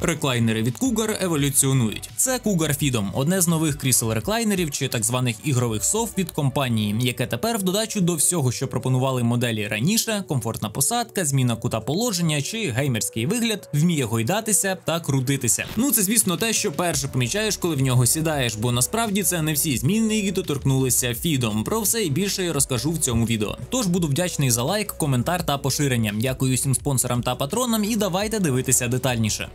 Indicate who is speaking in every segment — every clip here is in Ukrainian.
Speaker 1: Реклайнери від Cougar еволюціонують. Це Cougar Freedom – одне з нових крісел-реклайнерів чи так званих ігрових сов від компанії, яке тепер в додачу до всього, що пропонували моделі раніше – комфортна посадка, зміна кута положення чи геймерський вигляд – вміє гойдатися та крутитися. Ну це звісно те, що перше помічаєш, коли в нього сідаєш, бо насправді це не всі зміни, які доторкнулися Freedom. Про все і більше я розкажу в цьому відео. Тож буду вдячний за лайк, коментар та поширення. Дякую всім спонсорам та патронам і давайте дивитися детальніше.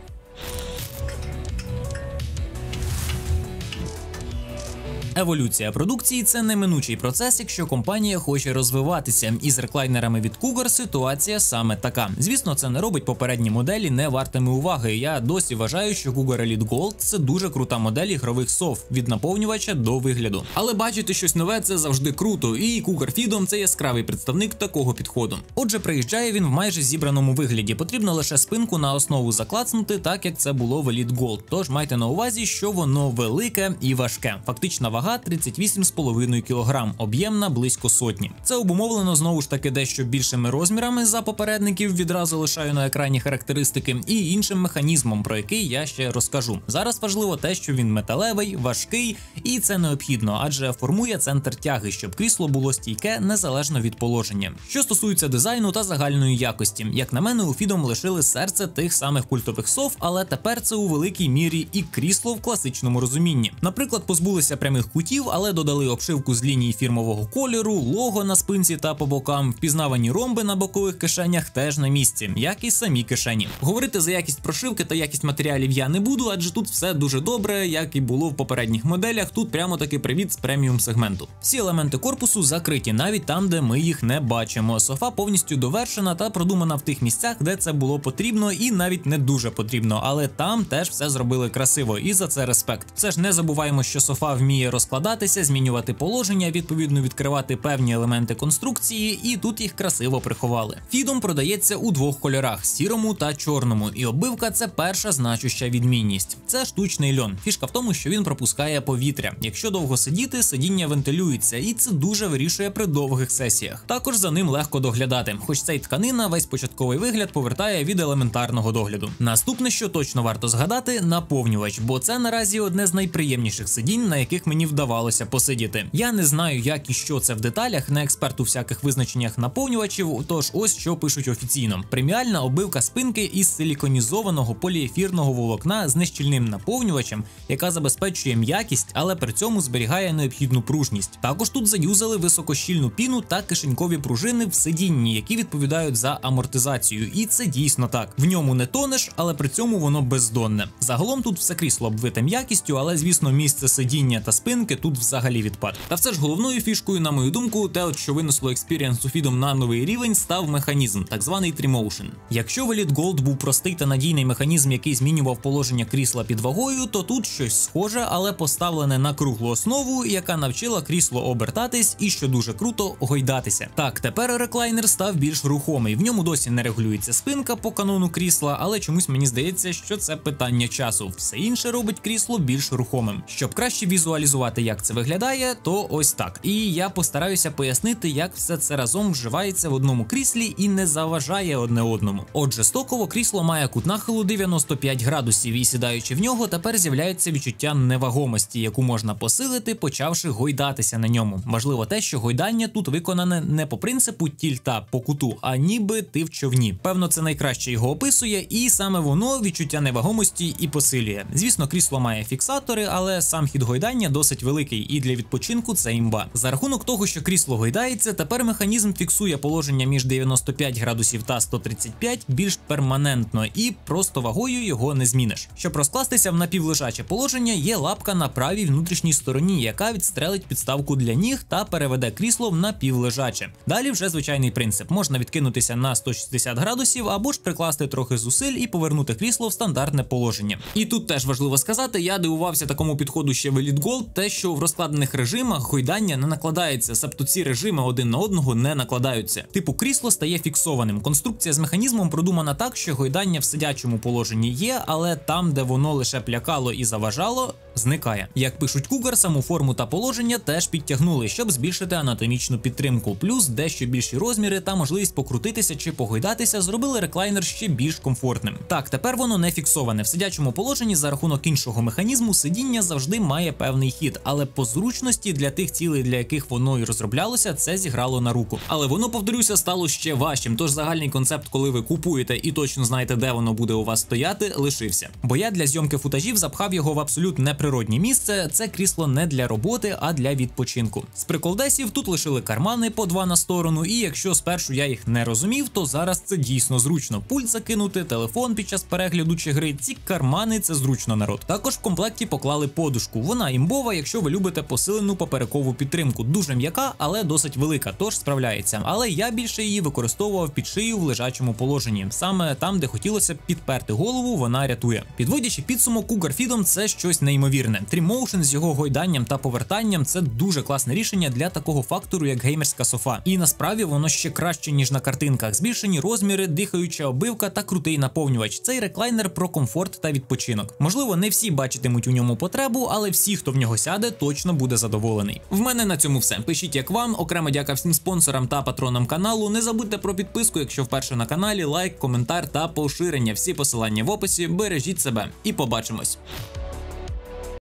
Speaker 1: Еволюція продукції – це неминучий процес, якщо компанія хоче розвиватися. І з реклайнерами від Cougar ситуація саме така. Звісно, це не робить попередні моделі не вартими уваги. Я досі вважаю, що Cougar Elite Gold – це дуже крута модель ігрових сов, від наповнювача до вигляду. Але бачити щось нове – це завжди круто, і Cougar Freedom – це яскравий представник такого підходу. Отже, приїжджає він в майже зібраному вигляді. Потрібно лише спинку на основу заклацнути, так як це було в Elite Gold. Тож майте на увазі, що воно велике і важке. Фактична вага 38,5 кг, об'ємна близько сотні. Це обумовлено знову ж таки дещо більшими розмірами за попередників, відразу лишаю на екрані характеристики, і іншим механізмом, про який я ще розкажу. Зараз важливо те, що він металевий, важкий, і це необхідно, адже формує центр тяги, щоб крісло було стійке незалежно від положення. Що стосується дизайну та загальної якості, як на мене, у Freedom лишили серце тих самих культових сов, але тепер це у великій мірі і крісло в класичному розумінні. Наприклад, позбулися прямих кутів, але додали обшивку з ліній фірмового кольору, лого на спинці та по бокам, впізнавані ромби на бокових кишенях теж на місці, як і самі кишені. Говорити за якість прошивки та якість матеріалів я не буду, адже тут все дуже добре, як і було в попередніх моделях, тут прямо таки привіт з преміум сегменту. Всі елементи корпусу закриті, навіть там, де ми їх не бачимо. Софа повністю довершена та продумана в тих місцях, де це було потрібно і навіть не дуже потрібно, але там теж все зробили красиво, і за це респект. Все ж не забуваємо, що софа вміє розкладатися, змінювати положення, відповідно відкривати певні елементи конструкції, і тут їх красиво приховали. Freedom продається у двох кольорах – сірому та чорному, і оббивка – це перша значуща відмінність. Це штучний льон. Фішка в тому, що він пропускає повітря. Якщо довго сидіти, сидіння вентилюється, і це дуже вирішує при довгих сесіях. Також за ним легко доглядати, хоч цей тканина весь початковий вигляд повертає від елементарного догляду. Наступне, що точно варто згадати – наповнювач, бо це наразі одне з найприємніших сидінь, на яких мені вдавалося посидіти. Я не знаю, як і що це в деталях, не експерт у всяких визначеннях наповнювачів, тож ось що пишуть офіційно. Преміальна оббивка спинки із силіконізованого поліефірного волокна з нещільним наповнювачем, яка забезпечує м'якість, але при цьому зберігає необхідну пружність. Також тут заюзали високощільну піну та кишенькові пружини в сидінні, які відповідають за амортизацію. І це дійсно так. В ньому не тонеш, але при цьому воно бездонне. Загалом тут все крісло обвите м'якістю, але звісно місце сидіння та спинки тут взагалі відпад. Та все ж головною фішкою, на мою думку, те, от що винесло експірієнс у Freedom на новий рівень, став механізм, так званий Trimotion. Якщо в Elite Gold був простий та надійний механізм, який змінював положення крісла під вагою, то тут щось схоже, але поставлене на круглу основу, яка навчила крісло обертатись і, що дуже круто, гойдатися. Так, тепер реклайнер став більш рухомий. В ньому досі не регулюється спинка по канону крісла, але чомусь мені здається, що це питання часу. Все інше робить крісло більш рухомим. Щоб краще візуалізувати, як це виглядає, то ось так. І я постараюся пояснити, як все це разом вживається в одному кріслі і не заважає одне одному. Отже, стоково крісло має кут нахилу 95 градусів, і сідаючи в нього, тепер з'являється відчуття невагомості, яку можна посилити, почавши гойдатися на ньому. Важливо те, що гойдання тут виконане не по принципу тільта по куту, а ніби ти в човні. Певно, це найкраще його описує, і саме воно відчуття невагомості і посилює. Звісно, крісло має фіксатори, але сам хід гойдання досить великий, і для відпочинку це імба. За рахунок того, що крісло гойдається, тепер механізм фіксує положення між 95 градусів та 135 більш перманентно, і просто вагою його не зміниш. Щоб розкластися в напівлежаче положення, є лапка на правій внутрішній стороні, яка відстрелить підставку для ніг та переведе крісло в напівлежаче. Далі вже звичайний принцип. Можна відкинутися на 160 градусів або ж прикласти трохи зусиль і повернути крісло в стандартне положення. І тут теж важливо сказати, я дивувався такому підходу ще в Elite Gold, те, що в розкладених режимах гойдання не накладається, себто ці режими один на одного не накладаються. Типу крісло стає фіксованим. Конструкція з механізмом продумана так, що гойдання в сидячому положенні є, але там, де воно лише плякало і заважало, зникає. Як пишуть Cougar, саму форму та положення теж підтягнули, щоб збільшити анатомічну підтримку. Плюс дещо більші розміри та можливість покрутитися чи погойдатися зробили реклайнер ще більш комфортним. Так, тепер воно не фіксоване. В сидячому положенні за рахунок іншого механізму сидіння завжди має певний хід, але по зручності для тих цілей, для яких воно і розроблялося, це зіграло на руку. Але воно, повторюся, стало ще важчим, тож загальний концепт, коли ви купуєте і точно знаєте, де воно буде у вас стояти, лишився. Бо я для зйомки футажів запхав його в абсолютно неприродне місце. Це крісло не для роботи, а для відпочинку. З приколдесів тут лишили кармани по 2 на сторону, і якщо спершу я їх не розумів, то зараз це дійсно зручно. Пульт закинути, телефон під час перегляду чи гри, ці кармани – це зручно, народ. Також в комплекті поклали подушку. Вона імбова, якщо ви любите посилену поперекову підтримку. Дуже м'яка, але досить велика, тож справляється. Але я більше її використовував під шию в лежачому положенні. Саме там, де хотілося підперти голову, вона рятує. Підводячи підсумок, Cougar Freedom – це щось неймовірне. Trimotion з його гойданням та повертанням – це дуже класне рішення для такого фактору, як геймерська софа. І насправді воно ще краще, ніж на картинках. Збільшені розміри, дихаюча обивка та крутий наповнювач. Цей реклайнер про комфорт та відпочинок. Можливо, не всі бачитимуть у ньому потребу, але всі, хто в нього сяде, точно буде задоволений. В мене на цьому все. Пишіть, як вам. Окрема дяка всім спонсорам та патронам каналу. Не забудьте про підписку, якщо вперше на каналі, лайк, коментар та поширення. Всі посилання в описі. Бережіть себе і побачимось.